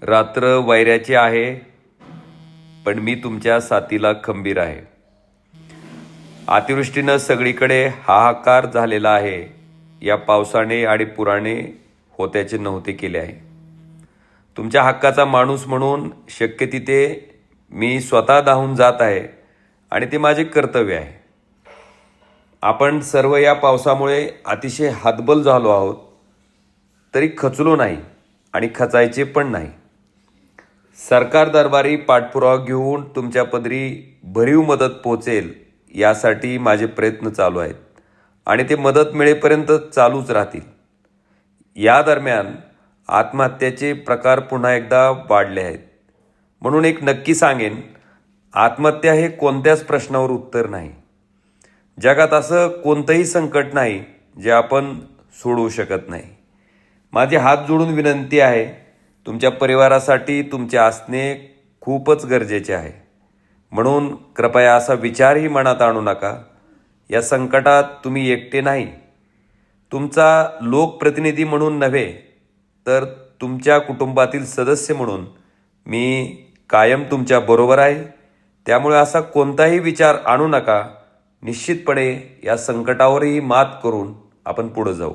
रात्र वैऱ्याची आहे, पण मी तुमच्या साथीला खंबीर आहे. अतिवृष्टीनं सगळीकडे हाहाकार झालेला आहे. या पावसाने आणि पुराने होत्याचे नव्हते केले आहे. तुमच्या हक्काचा माणूस म्हणून शक्य तिथे मी स्वतः धावून जात आहे आणि ते माझे कर्तव्य आहे. आपण सर्व या पावसामुळे अतिशय हतबल झालो आहोत, तरी खचलो नाही आणि खचायचे पण नाही. सरकार दरबारी पाठपुरावा घेऊन तुमच्या पदरी भरीव मदत पोहोचेल यासाठी माझे प्रयत्न चालू आहेत आणि ते मदत मिळेपर्यंत चालूच राहतील. या दरम्यान आत्महत्येचे प्रकार पुन्हा एकदा वाढले आहेत. म्हणून एक नक्की सांगेन, आत्महत्या हे कोणत्याच प्रश्नावर उत्तर नाही. जगात असं कोणतंही संकट नाही जे आपण सोडवू शकत नाही. माझे हात जोडून विनंती आहे, तुमच्या परिवारासाठी तुमचे असणे खूपच गरजेचे आहे. म्हणून कृपया असा विचारही मनात आणू नका. या संकटात तुम्ही एकटे नाही. तुमचा लोकप्रतिनिधी म्हणून नव्हे, तर तुमच्या कुटुंबातील सदस्य म्हणून मी कायम तुमच्या बरोबर आहे. त्यामुळे असा कोणताही विचार आणू नका. निश्चितपणे या संकटावरही मात करून आपण पुढे जाऊ.